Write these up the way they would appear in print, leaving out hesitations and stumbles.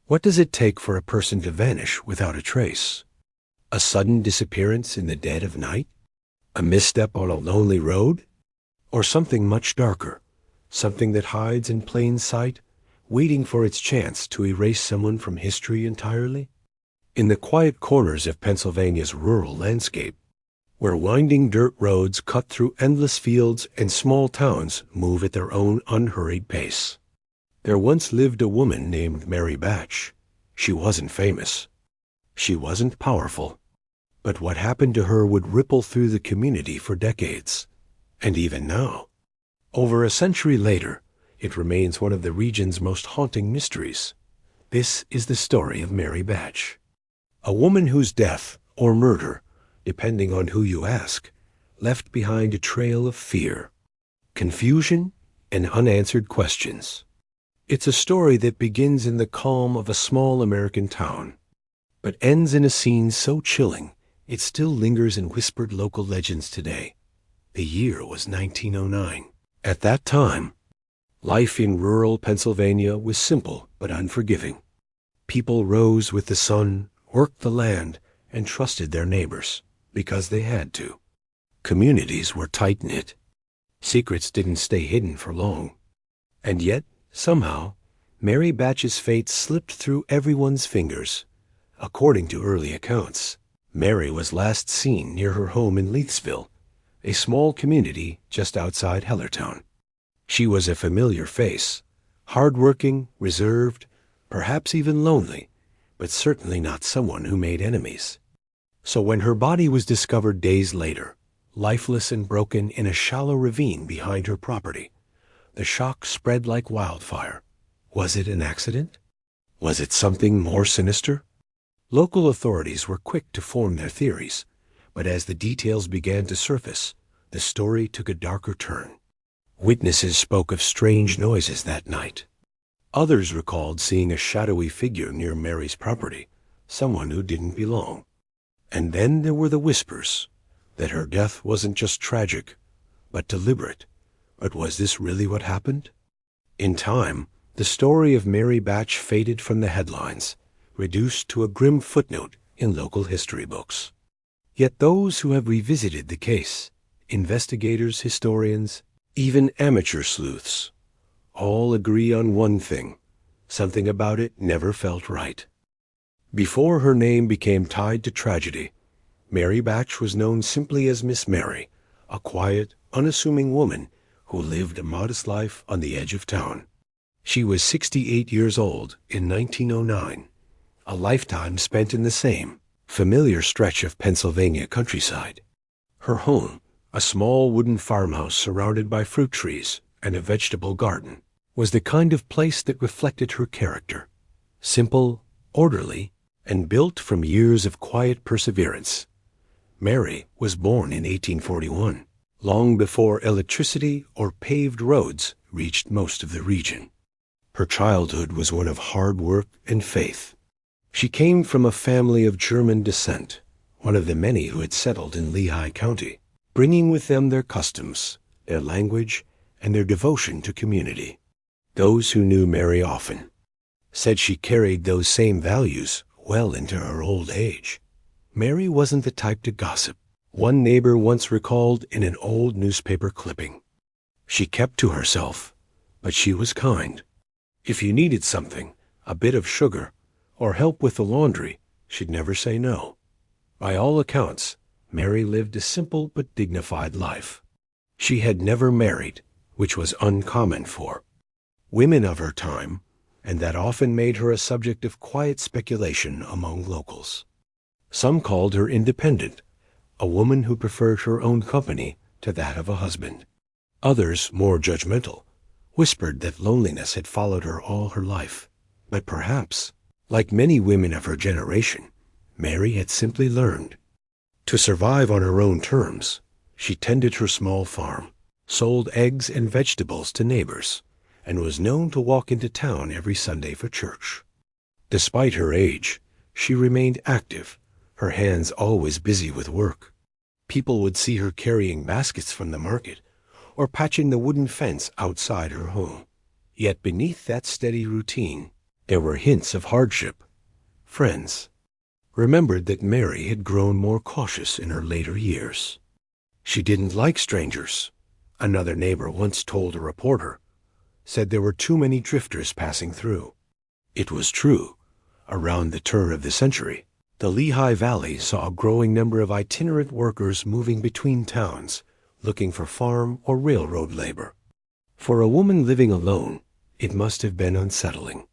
What does it take for a person to vanish without a trace? A sudden disappearance in the dead of night? A misstep on a lonely road? Or something much darker, something that hides in plain sight, waiting for its chance to erase someone from history entirely? In the quiet corners of Pennsylvania's rural landscape, where winding dirt roads cut through endless fields and small towns move at their own unhurried pace, there once lived a woman named Mary Bach. She wasn't famous. She wasn't powerful. But what happened to her would ripple through the community for decades. And even now, over a century later, it remains one of the region's most haunting mysteries. This is the story of Mary Bach, a woman whose death or murder, depending on who you ask, left behind a trail of fear, confusion, and unanswered questions. It's a story that begins in the calm of a small American town, but ends in a scene so chilling it still lingers in whispered local legends today. The year was 1909. At that time, life in rural Pennsylvania was simple but unforgiving. People rose with the sun, worked the land, and trusted their neighbors because they had to. Communities were tight-knit. Secrets didn't stay hidden for long. And yet, somehow, Mary Bach's fate slipped through everyone's fingers. According to early accounts, Mary was last seen near her home in Leithsville, a small community just outside Hellertown. She was a familiar face, hard-working, reserved, perhaps even lonely, but certainly not someone who made enemies. So when her body was discovered days later, lifeless and broken in a shallow ravine behind her property, the shock spread like wildfire. Was it an accident? Was it something more sinister? Local authorities were quick to form their theories, but as the details began to surface, the story took a darker turn. Witnesses spoke of strange noises that night. Others recalled seeing a shadowy figure near Mary's property, someone who didn't belong. And then there were the whispers that her death wasn't just tragic, but deliberate. But was this really what happened? In time, the story of Mary Bach faded from the headlines, reduced to a grim footnote in local history books. Yet those who have revisited the case, investigators, historians, even amateur sleuths, all agree on one thing: something about it never felt right. Before her name became tied to tragedy, Mary Bach was known simply as Miss Mary, a quiet, unassuming woman who lived a modest life on the edge of town. She was 68 years old in 1909, a lifetime spent in the same familiar stretch of Pennsylvania countryside. Her home, a small wooden farmhouse surrounded by fruit trees and a vegetable garden, was the kind of place that reflected her character: simple, orderly, and built from years of quiet perseverance. Mary was born in 1841, long before electricity or paved roads reached most of the region. Her childhood was one of hard work and faith. She came from a family of German descent, one of the many who had settled in Lehigh County, bringing with them their customs, their language, and their devotion to community. Those who knew Mary often said she carried those same values well into her old age. Mary wasn't the type to gossip. One neighbor once recalled in an old newspaper clipping. She kept to herself, but she was kind. If you needed something, a bit of sugar, or help with the laundry, she'd never say no. By all accounts, Mary lived a simple but dignified life. She had never married, which was uncommon for women of her time, and that often made her a subject of quiet speculation among locals. Some called her independent, a woman who preferred her own company to that of a husband. Others, more judgmental, whispered that loneliness had followed her all her life. But perhaps, like many women of her generation, Mary had simply learned to survive on her own terms. She tended her small farm, sold eggs and vegetables to neighbors, and was known to walk into town every Sunday for church. Despite her age, she remained active, her hands always busy with work. People would see her carrying baskets from the market or patching the wooden fence outside her home. Yet beneath that steady routine, There were hints of hardship. Friends remembered that Mary had grown more cautious in her later years. She didn't like strangers. Another neighbor once told a reporter, said there were too many drifters passing through. It was true. Around the turn of the century, the Lehigh Valley saw a growing number of itinerant workers moving between towns, looking for farm or railroad labor. For a woman living alone, it must have been unsettling.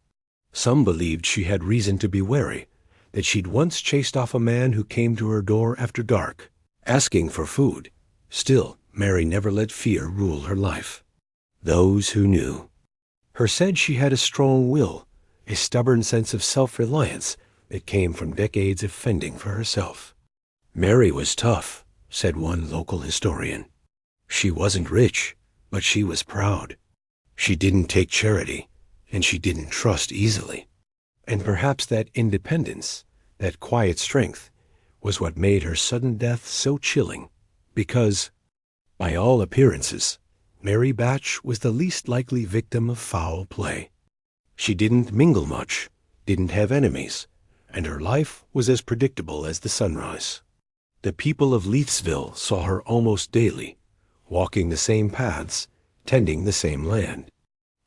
Some believed she had reason to be wary, that she'd once chased off a man who came to her door after dark, asking for food. Still, Mary never let fear rule her life. Those who knew her said she had a strong will, a stubborn sense of self-reliance that came from decades of fending for herself. Mary was tough, said one local historian. She wasn't rich, but she was proud. She didn't take charity, and she didn't trust easily. And perhaps that independence, that quiet strength, was what made her sudden death so chilling, because, by all appearances, Mary Batch was the least likely victim of foul play. She didn't mingle much, didn't have enemies, and her life was as predictable as the sunrise. The people of Leithsville saw her almost daily, walking the same paths, tending the same land.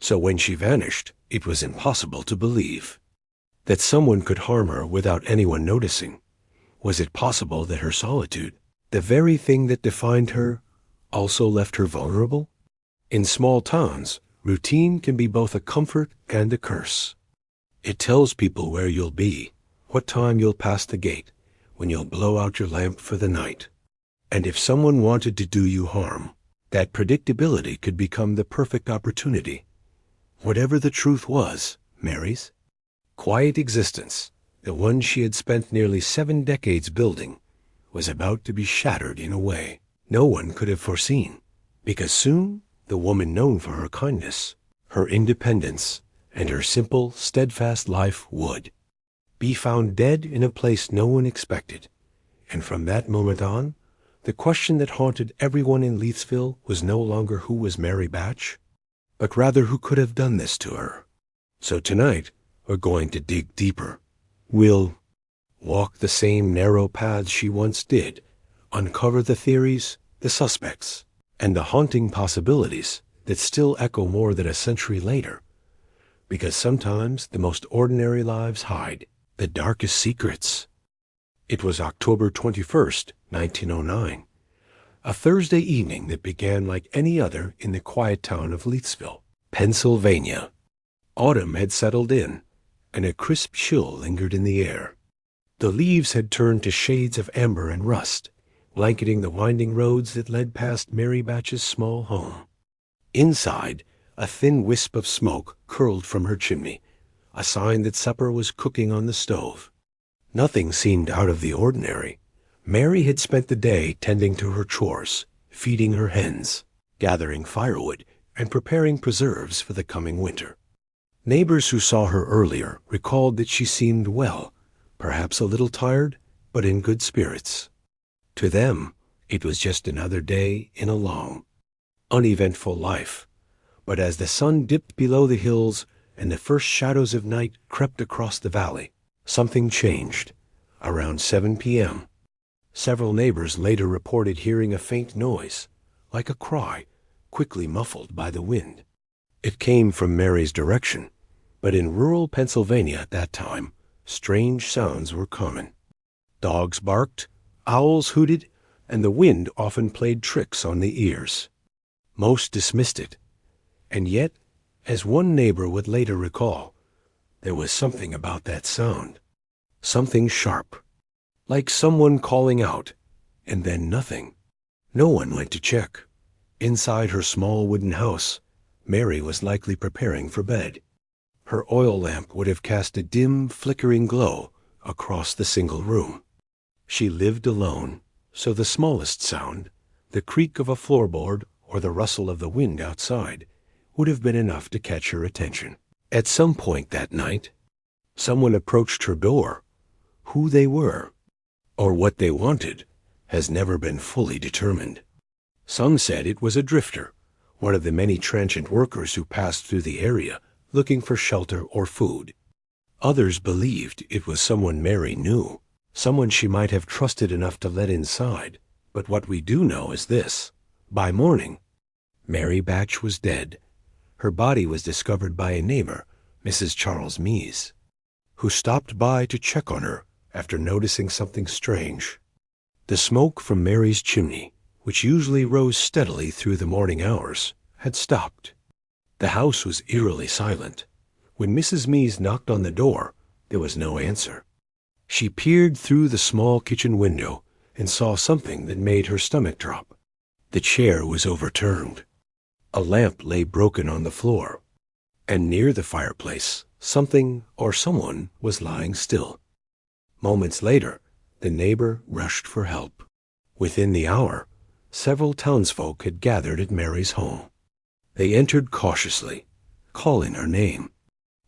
So when she vanished, it was impossible to believe that someone could harm her without anyone noticing. Was it possible that her solitude, the very thing that defined her, also left her vulnerable? In small towns, routine can be both a comfort and a curse. It tells people where you'll be, what time you'll pass the gate, when you'll blow out your lamp for the night. And if someone wanted to do you harm, that predictability could become the perfect opportunity. Whatever the truth was, Mary's quiet existence, the one she had spent nearly 7 decades building, was about to be shattered in a way no one could have foreseen, because soon the woman known for her kindness, her independence, and her simple, steadfast life would be found dead in a place no one expected. And from that moment on, the question that haunted everyone in Leithsville was no longer who was Mary Batch, but rather who could have done this to her. So tonight, we're going to dig deeper. We'll walk the same narrow paths she once did, uncover the theories, the suspects, and the haunting possibilities that still echo more than a century later. Because sometimes the most ordinary lives hide the darkest secrets. It was October 21st, 1909, a Thursday evening that began like any other in the quiet town of Leithsville, Pennsylvania. Autumn had settled in, and a crisp chill lingered in the air. The leaves had turned to shades of amber and rust, blanketing the winding roads that led past Mary Batch's small home. Inside, a thin wisp of smoke curled from her chimney, a sign that supper was cooking on the stove. Nothing seemed out of the ordinary. Mary had spent the day tending to her chores, feeding her hens, gathering firewood, and preparing preserves for the coming winter. Neighbors who saw her earlier recalled that she seemed well, perhaps a little tired, but in good spirits. To them, it was just another day in a long, uneventful life. But as the sun dipped below the hills and the first shadows of night crept across the valley, something changed. Around 7 p.m., several neighbors later reported hearing a faint noise, like a cry, quickly muffled by the wind. It came from Mary's direction, but in rural Pennsylvania at that time, strange sounds were common. Dogs barked, owls hooted, and the wind often played tricks on the ears. Most dismissed it, and yet, as one neighbor would later recall, there was something about that sound, something sharp, like someone calling out, and then nothing. No one went to check. Inside her small wooden house, Mary was likely preparing for bed. Her oil lamp would have cast a dim, flickering glow across the single room. She lived alone, so the smallest sound, the creak of a floorboard or the rustle of the wind outside, would have been enough to catch her attention. At some point that night, someone approached her door. Who they were, or what they wanted, has never been fully determined. Some said it was a drifter, one of the many transient workers who passed through the area looking for shelter or food. Others believed it was someone Mary knew, someone she might have trusted enough to let inside. But what we do know is this. By morning, Mary Batch was dead. Her body was discovered by a neighbor, Mrs. Charles Mees, who stopped by to check on her after noticing something strange. The smoke from Mary's chimney, which usually rose steadily through the morning hours, had stopped. The house was eerily silent. When Mrs. Mees knocked on the door, there was no answer. She peered through the small kitchen window and saw something that made her stomach drop. The chair was overturned. A lamp lay broken on the floor, and near the fireplace, something or someone was lying still. Moments later, the neighbor rushed for help. Within the hour, several townsfolk had gathered at Mary's home. They entered cautiously, calling her name.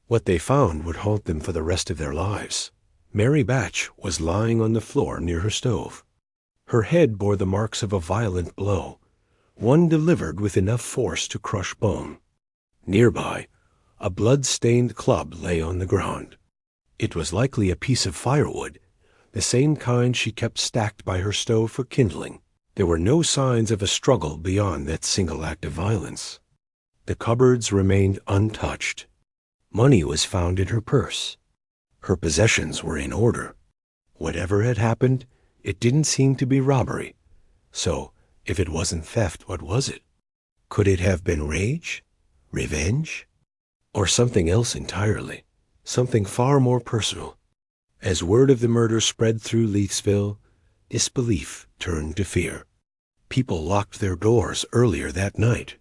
What they found would haunt them for the rest of their lives. Mary Batch was lying on the floor near her stove. Her head bore the marks of a violent blow, one delivered with enough force to crush bone. Nearby, a blood-stained club lay on the ground. It was likely a piece of firewood, the same kind she kept stacked by her stove for kindling. There were no signs of a struggle beyond that single act of violence. The cupboards remained untouched. Money was found in her purse. Her possessions were in order. Whatever had happened, it didn't seem to be robbery. So, if it wasn't theft, what was it? Could it have been rage? Revenge? Or something else entirely? Something far more personal? As word of the murder spread through Leithsville, disbelief turned to fear. People locked their doors earlier that night.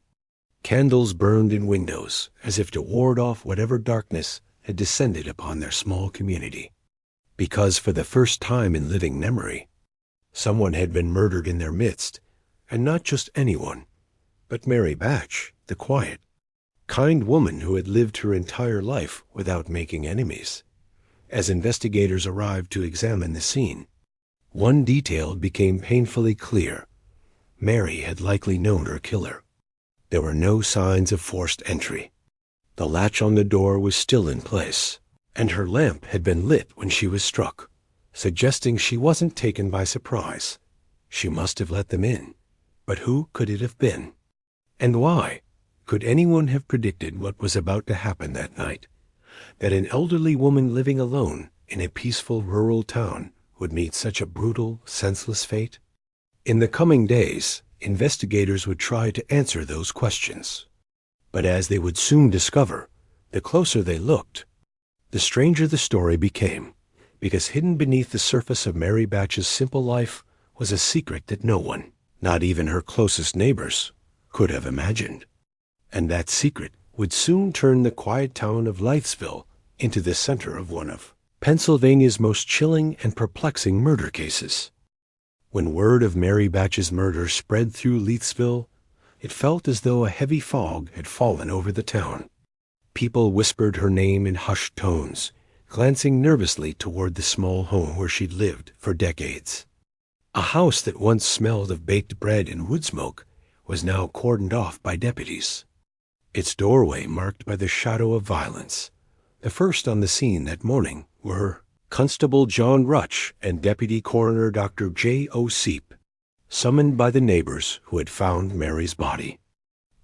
Candles burned in windows, as if to ward off whatever darkness had descended upon their small community. Because for the first time in living memory, someone had been murdered in their midst, and not just anyone, but Mary Batch, the quiet, kind woman who had lived her entire life without making enemies. As investigators arrived to examine the scene, one detail became painfully clear. Mary had likely known her killer. There were no signs of forced entry. The latch on the door was still in place, and her lamp had been lit when she was struck, suggesting she wasn't taken by surprise. She must have let them in. But who could it have been? And why? Could anyone have predicted what was about to happen that night? That an elderly woman living alone in a peaceful rural town would meet such a brutal, senseless fate? In the coming days, investigators would try to answer those questions. But as they would soon discover, the closer they looked, the stranger the story became, because hidden beneath the surface of Mary Batch's simple life was a secret that no one, not even her closest neighbors, could have imagined. And that secret would soon turn the quiet town of Leithsville into the center of one of Pennsylvania's most chilling and perplexing murder cases. When word of Mary Batch's murder spread through Leithsville, it felt as though a heavy fog had fallen over the town. People whispered her name in hushed tones, glancing nervously toward the small home where she'd lived for decades. A house that once smelled of baked bread and wood smoke was now cordoned off by deputies, its doorway marked by the shadow of violence. The first on the scene that morning were Constable John Rutch and Deputy Coroner Dr. J.O. Seep, summoned by the neighbors who had found Mary's body.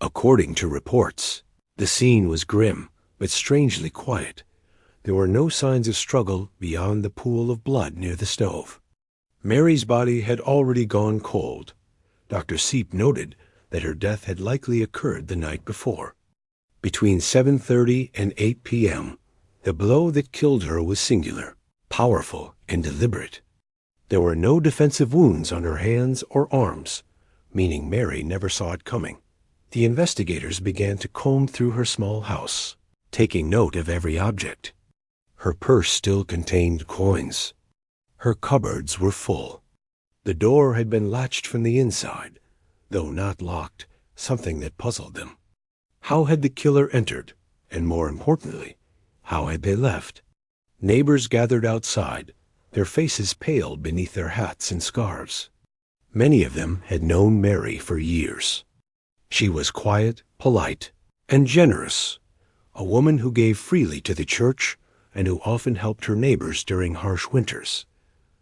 According to reports, the scene was grim but strangely quiet. There were no signs of struggle beyond the pool of blood near the stove. Mary's body had already gone cold. Dr. Seep noted that her death had likely occurred the night before. Between 7:30 and 8 p.m., the blow that killed her was singular, powerful, and deliberate. There were no defensive wounds on her hands or arms, meaning Mary never saw it coming. The investigators began to comb through her small house, taking note of every object. Her purse still contained coins. Her cupboards were full. The door had been latched from the inside, though not locked, something that puzzled them. How had the killer entered? And more importantly, how had they left? Neighbors gathered outside, their faces pale beneath their hats and scarves. Many of them had known Mary for years. She was quiet, polite, and generous, a woman who gave freely to the church and who often helped her neighbors during harsh winters.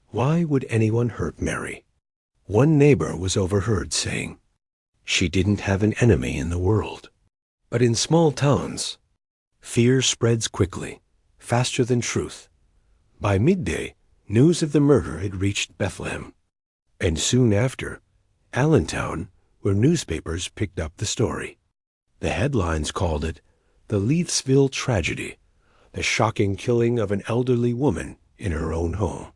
Why would anyone hurt Mary? One neighbor was overheard saying, "She didn't have an enemy in the world." But in small towns, fear spreads quickly, faster than truth. By midday, news of the murder had reached Bethlehem, and soon after, Allentown, where newspapers picked up the story. The headlines called it the Leithsville tragedy, the shocking killing of an elderly woman in her own home.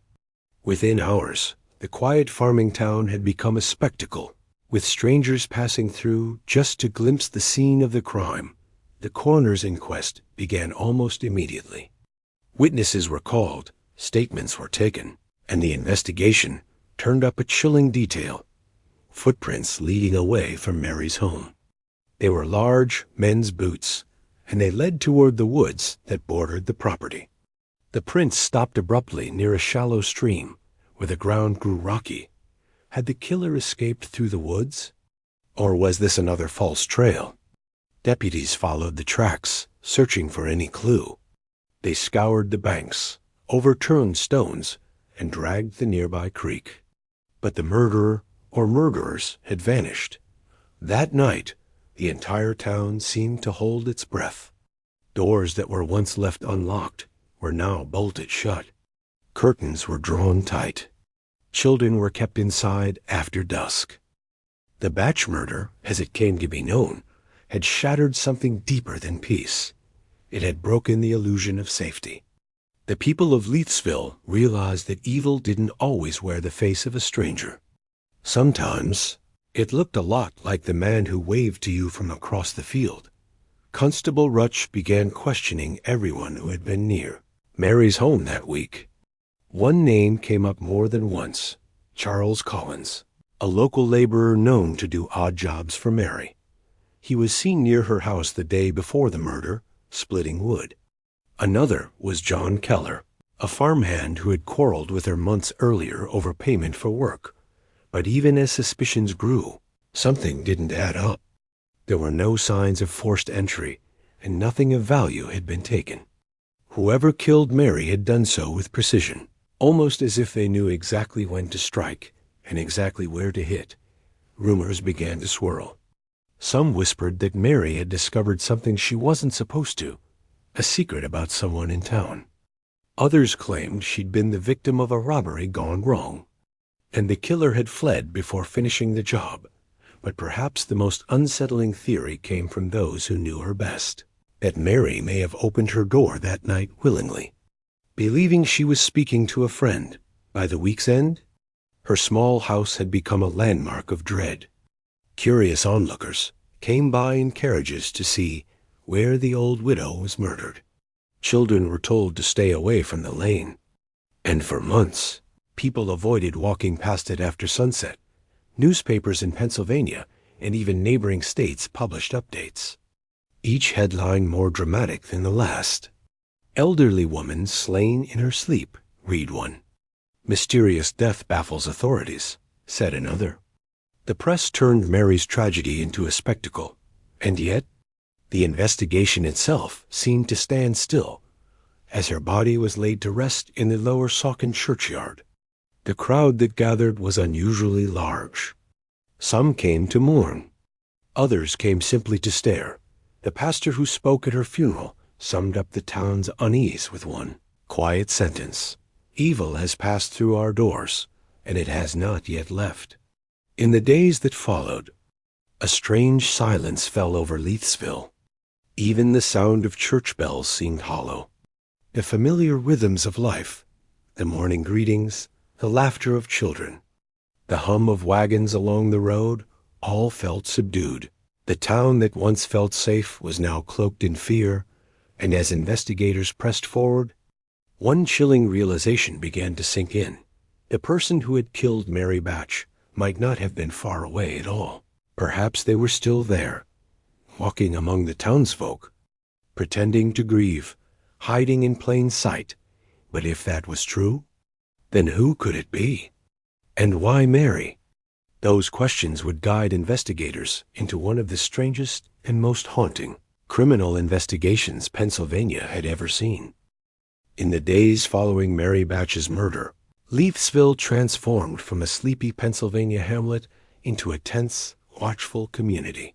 Within hours, the quiet farming town had become a spectacle, with strangers passing through just to glimpse the scene of the crime. The coroner's inquest began almost immediately. Witnesses were called, statements were taken, and the investigation turned up a chilling detail: footprints leading away from Mary's home. They were large men's boots, and they led toward the woods that bordered the property. The prints stopped abruptly near a shallow stream, where the ground grew rocky. Had the killer escaped through the woods? Or was this another false trail? Deputies followed the tracks, searching for any clue. They scoured the banks, overturned stones, and dragged the nearby creek. But the murderer or murderers had vanished. That night, the entire town seemed to hold its breath. Doors that were once left unlocked were now bolted shut. Curtains were drawn tight. Children were kept inside after dusk. The Bach murder, as it came to be known, had shattered something deeper than peace. It had broken the illusion of safety. The people of Leithsville realized that evil didn't always wear the face of a stranger. Sometimes it looked a lot like the man who waved to you from across the field. Constable Rutch began questioning everyone who had been near Mary's home that week. One name came up more than once: Charles Collins, a local laborer known to do odd jobs for Mary. He was seen near her house the day before the murder, splitting wood. Another was John Keller, a farmhand who had quarreled with her months earlier over payment for work. But even as suspicions grew, something didn't add up. There were no signs of forced entry, and nothing of value had been taken. Whoever killed Mary had done so with precision, almost as if they knew exactly when to strike and exactly where to hit. Rumors began to swirl. Some whispered that Mary had discovered something she wasn't supposed to, a secret about someone in town. Others claimed she'd been the victim of a robbery gone wrong, and the killer had fled before finishing the job. But perhaps the most unsettling theory came from those who knew her best, that Mary may have opened her door that night willingly, believing she was speaking to a friend. By the week's end, her small house had become a landmark of dread. Curious onlookers came by in carriages to see where the old widow was murdered. Children were told to stay away from the lane, and for months, people avoided walking past it after sunset. Newspapers in Pennsylvania and even neighboring states published updates, each headline more dramatic than the last. "Elderly woman slain in her sleep," read one. "Mysterious death baffles authorities," said another. The press turned Mary's tragedy into a spectacle, and yet the investigation itself seemed to stand still as her body was laid to rest in the Lower Saucon churchyard. The crowd that gathered was unusually large. Some came to mourn. Others came simply to stare. The pastor who spoke at her funeral summed up the town's unease with one quiet sentence: "Evil has passed through our doors, and it has not yet left." In the days that followed, a strange silence fell over Leithsville. Even the sound of church bells seemed hollow. The familiar rhythms of life, the morning greetings, the laughter of children, the hum of wagons along the road, all felt subdued. The town that once felt safe was now cloaked in fear, and as investigators pressed forward, one chilling realization began to sink in. The person who had killed Mary Bach might not have been far away at all. Perhaps they were still there, walking among the townsfolk, pretending to grieve, hiding in plain sight. But if that was true, then who could it be? And why Mary? Those questions would guide investigators into one of the strangest and most haunting criminal investigations Pennsylvania had ever seen. In the days following Mary Batch's murder, Leithsville transformed from a sleepy Pennsylvania hamlet into a tense, watchful community.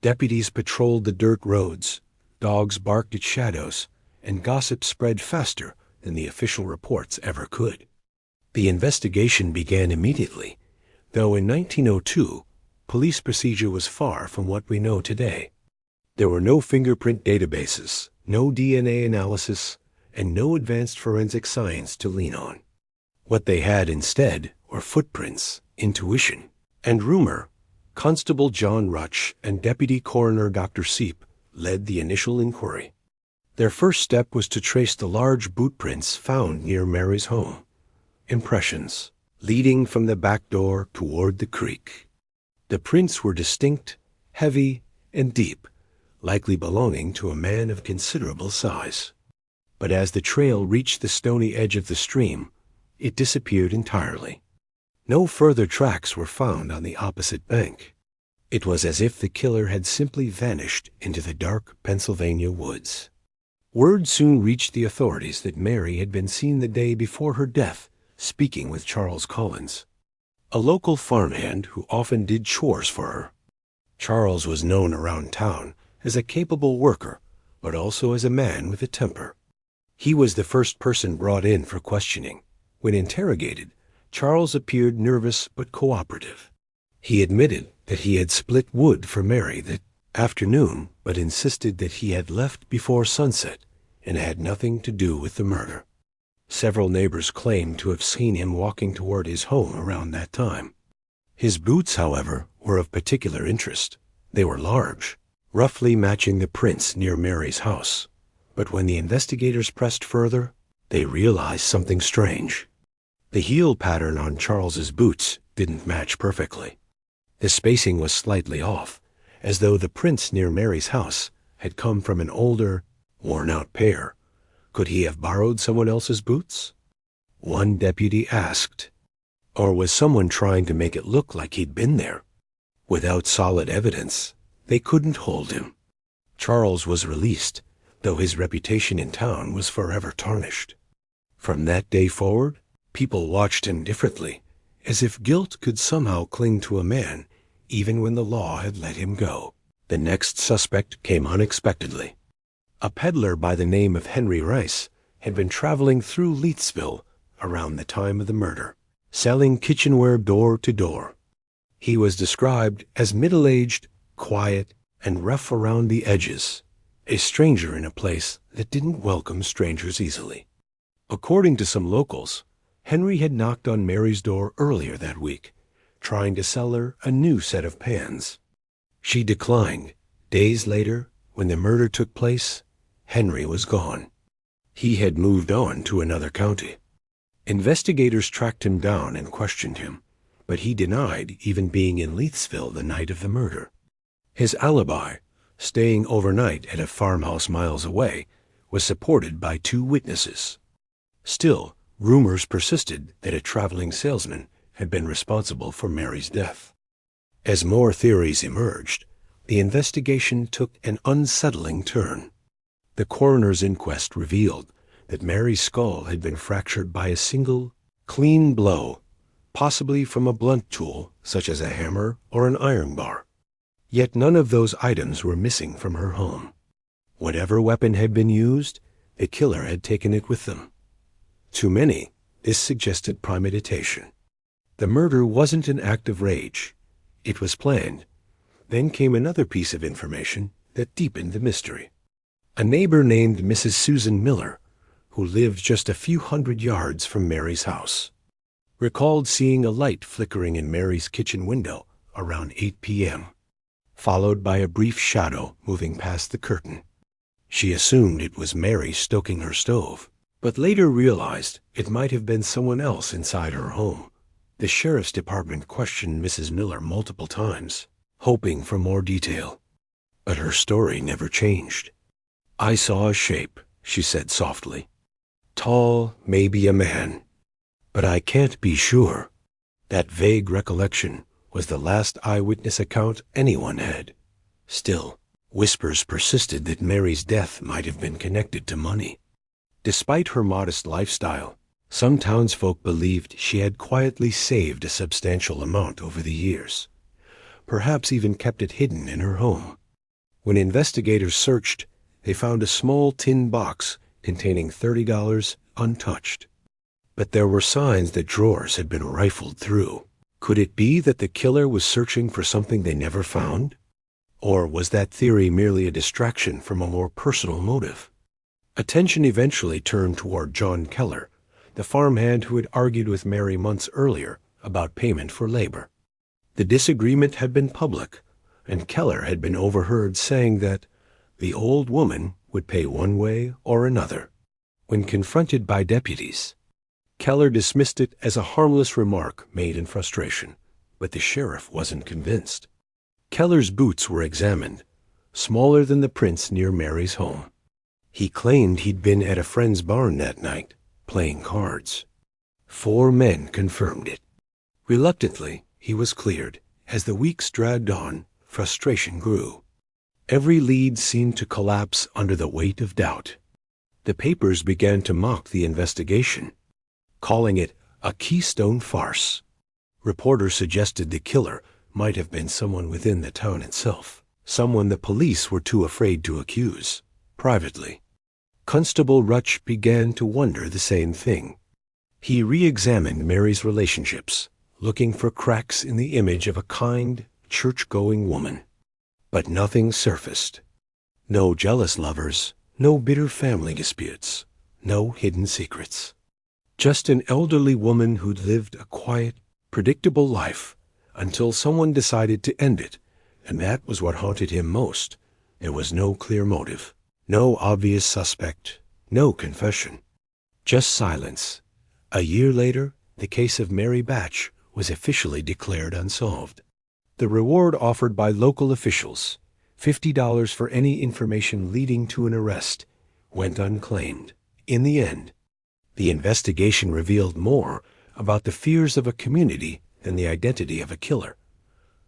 Deputies patrolled the dirt roads, dogs barked at shadows, and gossip spread faster than the official reports ever could. The investigation began immediately, though in 1902, police procedure was far from what we know today. There were no fingerprint databases, no DNA analysis, and no advanced forensic science to lean on. What they had instead were footprints, intuition, and rumor. Constable John Rutch and Deputy Coroner Dr. Seep led the initial inquiry. Their first step was to trace the large boot prints found near Mary's home. Impressions, leading from the back door toward the creek. The prints were distinct, heavy, and deep, likely belonging to a man of considerable size. But as the trail reached the stony edge of the stream, it disappeared entirely. No further tracks were found on the opposite bank. It was as if the killer had simply vanished into the dark Pennsylvania woods. Word soon reached the authorities that Mary had been seen the day before her death speaking with Charles Collins, a local farmhand who often did chores for her. Charles was known around town as a capable worker, but also as a man with a temper. He was the first person brought in for questioning. When interrogated, Charles appeared nervous but cooperative. He admitted that he had split wood for Mary that afternoon, but insisted that he had left before sunset and had nothing to do with the murder. Several neighbors claimed to have seen him walking toward his home around that time. His boots, however, were of particular interest. They were large, roughly matching the prints near Mary's house. But when the investigators pressed further, they realized something strange. The heel pattern on Charles's boots didn't match perfectly. The spacing was slightly off, as though the prints near Mary's house had come from an older, worn-out pair. Could he have borrowed someone else's boots? One deputy asked. Or was someone trying to make it look like he'd been there? Without solid evidence, they couldn't hold him. Charles was released, though his reputation in town was forever tarnished. From that day forward, people watched him differently, as if guilt could somehow cling to a man even when the law had let him go. The next suspect came unexpectedly. A peddler by the name of Henry Rice had been traveling through Leithsville around the time of the murder, selling kitchenware door to door. He was described as middle-aged, quiet, and rough around the edges, a stranger in a place that didn't welcome strangers easily. According to some locals, Henry had knocked on Mary's door earlier that week, trying to sell her a new set of pans. She declined. Days later, when the murder took place, Henry was gone. He had moved on to another county. Investigators tracked him down and questioned him, but he denied even being in Leithsville the night of the murder. His alibi, staying overnight at a farmhouse miles away, was supported by 2 witnesses. Still, rumors persisted that a traveling salesman had been responsible for Mary's death. As more theories emerged, the investigation took an unsettling turn. The coroner's inquest revealed that Mary's skull had been fractured by a single, clean blow, possibly from a blunt tool such as a hammer or an iron bar. Yet none of those items were missing from her home. Whatever weapon had been used, the killer had taken it with them. To many, this suggested premeditation. The murder wasn't an act of rage. It was planned. Then came another piece of information that deepened the mystery. A neighbor named Mrs. Susan Miller, who lived just a few hundred yards from Mary's house, recalled seeing a light flickering in Mary's kitchen window around 8 p.m., followed by a brief shadow moving past the curtain. She assumed it was Mary stoking her stove, but later realized it might have been someone else inside her home. The sheriff's department questioned Mrs. Miller multiple times, hoping for more detail, but her story never changed. "I saw a shape," she said softly. "Tall, maybe a man. But I can't be sure." That vague recollection was the last eyewitness account anyone had. Still, whispers persisted that Mary's death might have been connected to money. Despite her modest lifestyle, some townsfolk believed she had quietly saved a substantial amount over the years, perhaps even kept it hidden in her home. When investigators searched, they found a small tin box containing $30 untouched. But there were signs that drawers had been rifled through. Could it be that the killer was searching for something they never found? Or was that theory merely a distraction from a more personal motive? Attention eventually turned toward John Keller, the farmhand who had argued with Mary months earlier about payment for labor. The disagreement had been public, and Keller had been overheard saying that the old woman would pay one way or another. When confronted by deputies, Keller dismissed it as a harmless remark made in frustration, but the sheriff wasn't convinced. Keller's boots were examined, smaller than the prints near Mary's home. He claimed he'd been at a friend's barn that night, playing cards. 4 men confirmed it. Reluctantly, he was cleared. As the weeks dragged on, frustration grew. Every lead seemed to collapse under the weight of doubt. The papers began to mock the investigation, calling it a Keystone farce. Reporters suggested the killer might have been someone within the town itself, someone the police were too afraid to accuse. Privately, Constable Rutch began to wonder the same thing. He re-examined Mary's relationships, looking for cracks in the image of a kind, church-going woman. But nothing surfaced. No jealous lovers, no bitter family disputes, no hidden secrets. Just an elderly woman who'd lived a quiet, predictable life until someone decided to end it, and that was what haunted him most. There was no clear motive, no obvious suspect, no confession. Just silence. A year later, the case of Mary Batch was officially declared unsolved. The reward offered by local officials, $50 for any information leading to an arrest, went unclaimed. In the end, the investigation revealed more about the fears of a community than the identity of a killer.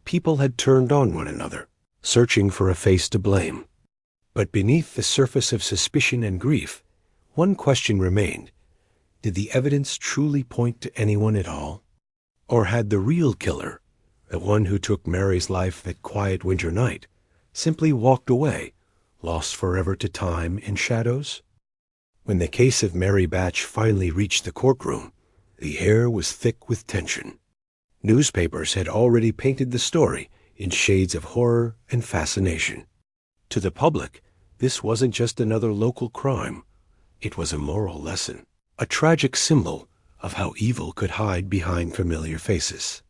People had turned on one another, searching for a face to blame. But beneath the surface of suspicion and grief, one question remained. Did the evidence truly point to anyone at all? Or had the real killer, the one who took Mary's life that quiet winter night, simply walked away, lost forever to time and shadows? When the case of Mary Batch finally reached the courtroom, the air was thick with tension. Newspapers had already painted the story in shades of horror and fascination. To the public, this wasn't just another local crime. It was a moral lesson, a tragic symbol of how evil could hide behind familiar faces.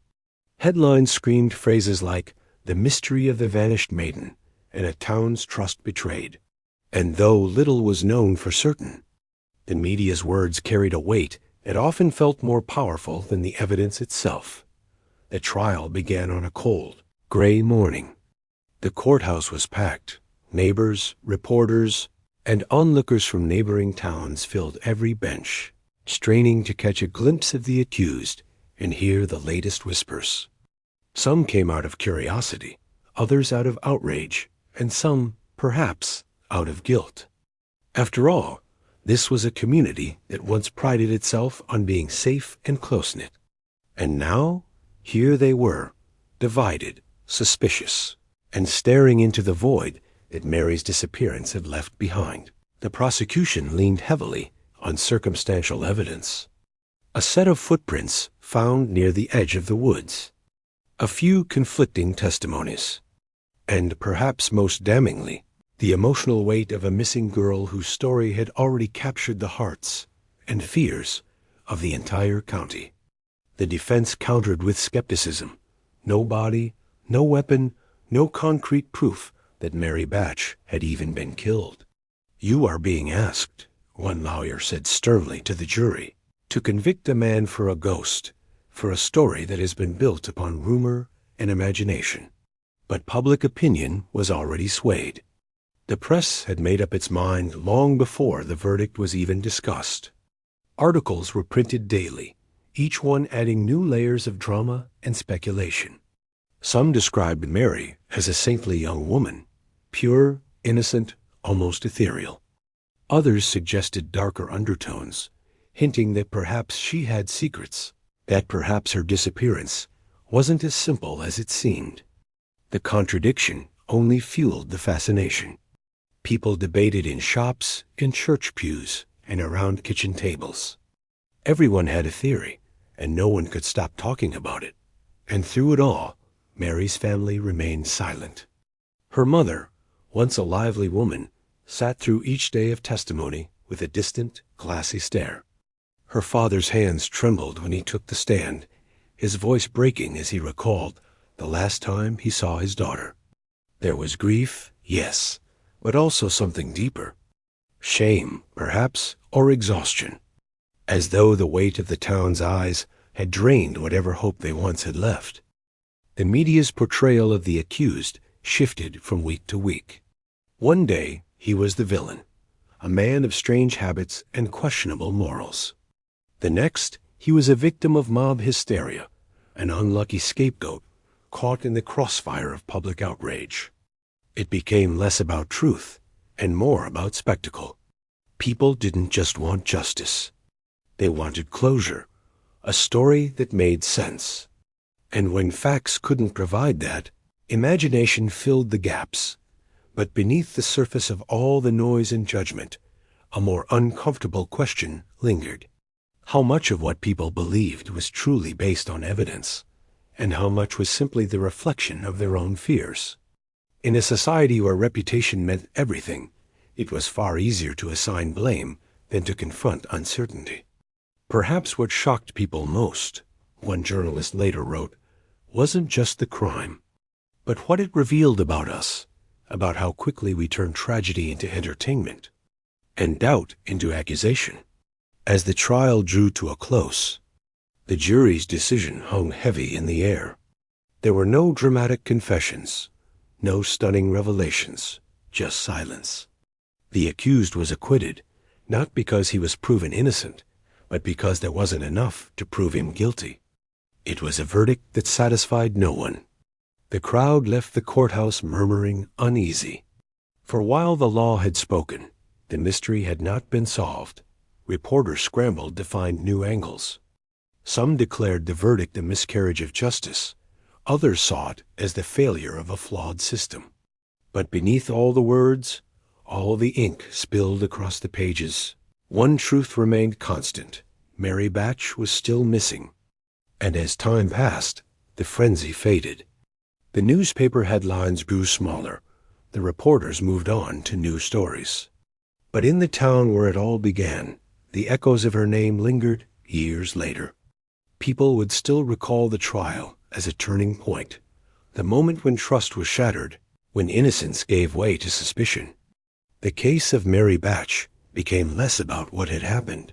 Headlines screamed phrases like, "The mystery of the vanished maiden," and "A town's trust betrayed." And though little was known for certain, the media's words carried a weight that often felt more powerful than the evidence itself. The trial began on a cold, gray morning. The courthouse was packed. Neighbors, reporters, and onlookers from neighboring towns filled every bench, straining to catch a glimpse of the accused and hear the latest whispers. Some came out of curiosity, others out of outrage, and some, perhaps, out of guilt. After all, this was a community that once prided itself on being safe and close-knit. And now, here they were, divided, suspicious, and staring into the void that Mary's disappearance had left behind. The prosecution leaned heavily on circumstantial evidence. A set of footprints found near the edge of the woods. A few conflicting testimonies. And perhaps most damningly, the emotional weight of a missing girl whose story had already captured the hearts and fears of the entire county. The defense countered with skepticism. No body, no weapon, no concrete proof that Mary Batch had even been killed. "You are being asked," one lawyer said sternly to the jury, "to convict a man for a ghost, for a story that has been built upon rumor and imagination." But public opinion was already swayed. The press had made up its mind long before the verdict was even discussed. Articles were printed daily, each one adding new layers of drama and speculation. Some described Mary as a saintly young woman, pure, innocent, almost ethereal. Others suggested darker undertones, hinting that perhaps she had secrets, that perhaps her disappearance wasn't as simple as it seemed. The contradiction only fueled the fascination. People debated in shops, in church pews, and around kitchen tables. Everyone had a theory, and no one could stop talking about it. And through it all, Mary's family remained silent. Her mother, once a lively woman, sat through each day of testimony with a distant, glassy stare. Her father's hands trembled when he took the stand, his voice breaking as he recalled the last time he saw his daughter. There was grief, yes, but also something deeper. Shame, perhaps, or exhaustion. As though the weight of the town's eyes had drained whatever hope they once had left. The media's portrayal of the accused shifted from week to week. One day, he was the villain, a man of strange habits and questionable morals. The next, he was a victim of mob hysteria, an unlucky scapegoat caught in the crossfire of public outrage. It became less about truth and more about spectacle. People didn't just want justice. They wanted closure, a story that made sense. And when facts couldn't provide that, imagination filled the gaps. But beneath the surface of all the noise and judgment, a more uncomfortable question lingered. How much of what people believed was truly based on evidence, and how much was simply the reflection of their own fears? In a society where reputation meant everything, it was far easier to assign blame than to confront uncertainty. Perhaps what shocked people most, one journalist later wrote, wasn't just the crime, but what it revealed about us, about how quickly we turn tragedy into entertainment, and doubt into accusation. As the trial drew to a close, the jury's decision hung heavy in the air. There were no dramatic confessions, no stunning revelations, just silence. The accused was acquitted, not because he was proven innocent, but because there wasn't enough to prove him guilty. It was a verdict that satisfied no one. The crowd left the courthouse murmuring uneasy. For while the law had spoken, the mystery had not been solved. Reporters scrambled to find new angles. Some declared the verdict a miscarriage of justice. Others saw it as the failure of a flawed system. But beneath all the words, all the ink spilled across the pages, one truth remained constant. Mary Bach was still missing. And as time passed, the frenzy faded. The newspaper headlines grew smaller. The reporters moved on to new stories. But in the town where it all began, the echoes of her name lingered years later. People would still recall the trial as a turning point, the moment when trust was shattered, when innocence gave way to suspicion. The case of Mary Bach became less about what had happened,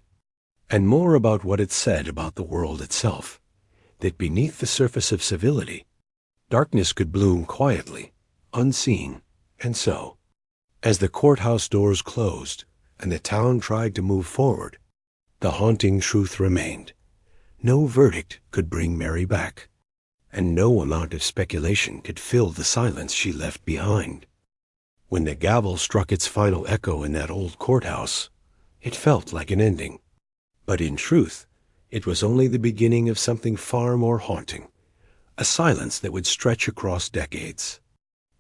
and more about what it said about the world itself, that beneath the surface of civility, darkness could bloom quietly, unseen, and so, as the courthouse doors closed and the town tried to move forward, the haunting truth remained. No verdict could bring Mary back, and no amount of speculation could fill the silence she left behind. When the gavel struck its final echo in that old courthouse, it felt like an ending. But in truth, it was only the beginning of something far more haunting, a silence that would stretch across decades.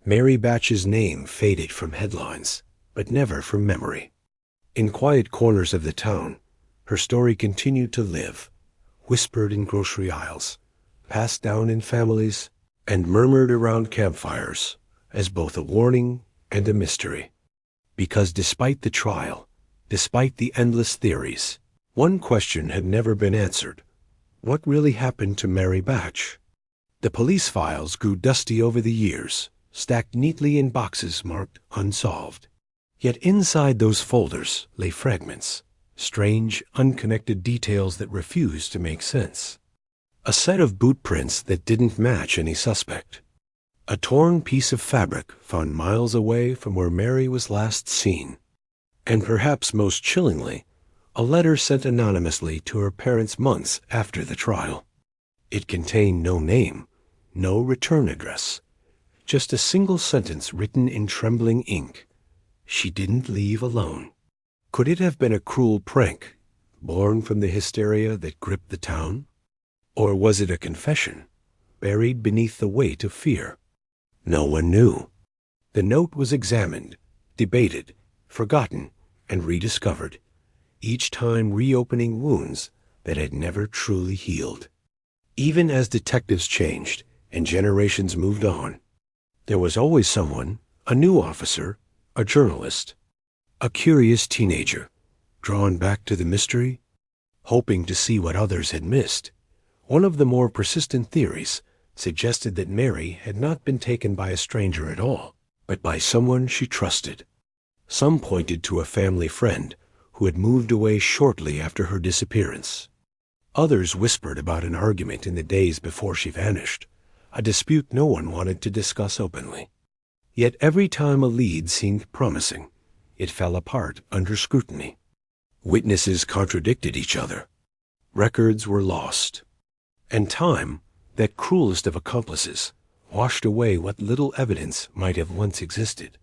Mary Bach's name faded from headlines, but never from memory. In quiet corners of the town, her story continued to live, whispered in grocery aisles, passed down in families, and murmured around campfires as both a warning and a mystery. Because despite the trial, despite the endless theories, one question had never been answered. What really happened to Mary Bach? The police files grew dusty over the years, stacked neatly in boxes marked Unsolved. Yet inside those folders lay fragments, strange, unconnected details that refused to make sense. A set of boot prints that didn't match any suspect. A torn piece of fabric found miles away from where Mary was last seen. And perhaps most chillingly, a letter sent anonymously to her parents months after the trial. It contained no name, no return address, just a single sentence written in trembling ink. She didn't leave alone. Could it have been a cruel prank, born from the hysteria that gripped the town? Or was it a confession, buried beneath the weight of fear? No one knew. The note was examined, debated, forgotten, and rediscovered, each time reopening wounds that had never truly healed. Even as detectives changed and generations moved on, there was always someone, a new officer, a journalist, a curious teenager, drawn back to the mystery, hoping to see what others had missed. One of the more persistent theories suggested that Mary had not been taken by a stranger at all, but by someone she trusted. Some pointed to a family friend who had moved away shortly after her disappearance. Others whispered about an argument in the days before she vanished, a dispute no one wanted to discuss openly. Yet every time a lead seemed promising, it fell apart under scrutiny. Witnesses contradicted each other. Records were lost. And time, that cruelest of accomplices, washed away what little evidence might have once existed.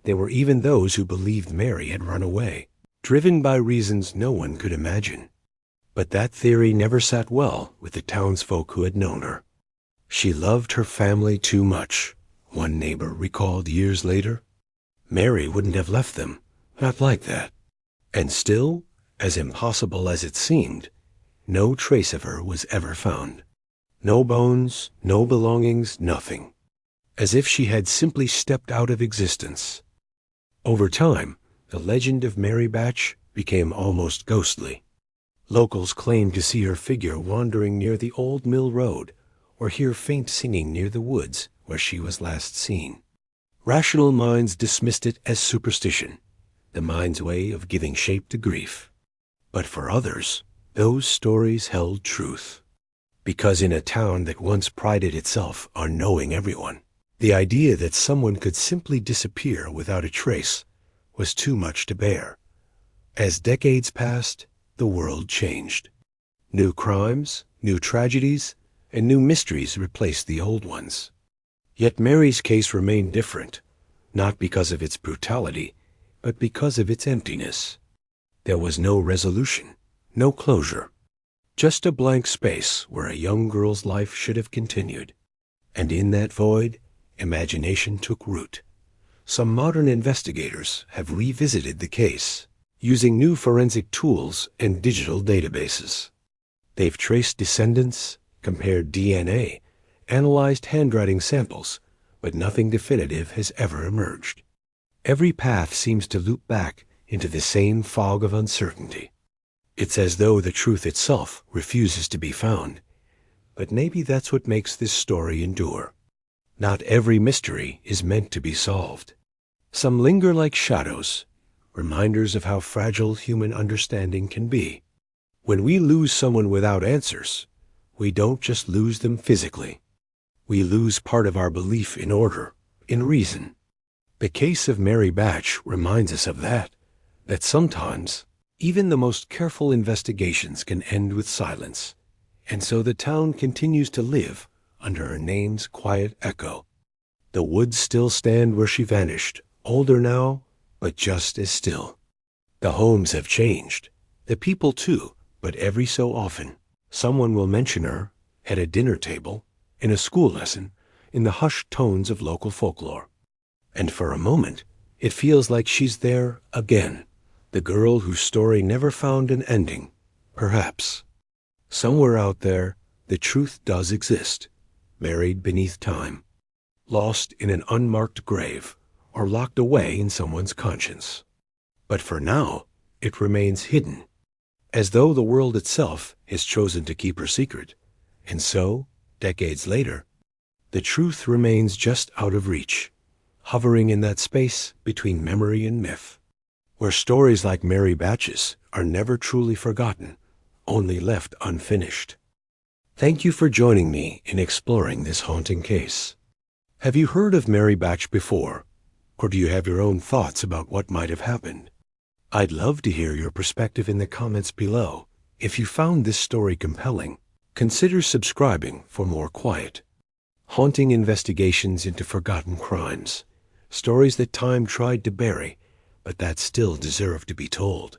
There were even those who believed Mary had run away, driven by reasons no one could imagine. But that theory never sat well with the townsfolk who had known her. She loved her family too much, one neighbor recalled years later. Mary wouldn't have left them, not like that. And still, as impossible as it seemed, no trace of her was ever found. No bones, no belongings, nothing. As if she had simply stepped out of existence. Over time, the legend of Mary Batch became almost ghostly. Locals claimed to see her figure wandering near the old mill road, or hear faint singing near the woods where she was last seen. Rational minds dismissed it as superstition, the mind's way of giving shape to grief. But for others, those stories held truth. Because in a town that once prided itself on knowing everyone, the idea that someone could simply disappear without a trace was too much to bear. As decades passed, the world changed. New crimes, new tragedies, and new mysteries replaced the old ones. Yet Mary's case remained different, not because of its brutality, but because of its emptiness. There was no resolution, no closure, just a blank space where a young girl's life should have continued. And in that void, imagination took root. Some modern investigators have revisited the case, using new forensic tools and digital databases. They've traced descendants, compared DNA, analyzed handwriting samples, but nothing definitive has ever emerged. Every path seems to loop back into the same fog of uncertainty. It's as though the truth itself refuses to be found. But maybe that's what makes this story endure. Not every mystery is meant to be solved. Some linger like shadows, reminders of how fragile human understanding can be. When we lose someone without answers, we don't just lose them physically. We lose part of our belief in order, in reason. The case of Mary Batch reminds us of that sometimes even the most careful investigations can end with silence, and so the town continues to live under her name's quiet echo. The woods still stand where she vanished, older now, but just as still. The homes have changed, the people too, but every so often, someone will mention her at a dinner table, in a school lesson, in the hushed tones of local folklore. And for a moment, it feels like she's there again, the girl whose story never found an ending, perhaps. Somewhere out there, the truth does exist, buried beneath time, lost in an unmarked grave, or locked away in someone's conscience. But for now, it remains hidden, as though the world itself has chosen to keep her secret. And so, decades later, the truth remains just out of reach, hovering in that space between memory and myth, where stories like Mary Batch's are never truly forgotten, only left unfinished. Thank you for joining me in exploring this haunting case. Have you heard of Mary Batch before, or do you have your own thoughts about what might have happened? I'd love to hear your perspective in the comments below. If you found this story compelling, consider subscribing for more quiet, haunting investigations into forgotten crimes, stories that time tried to bury, but that still deserved to be told.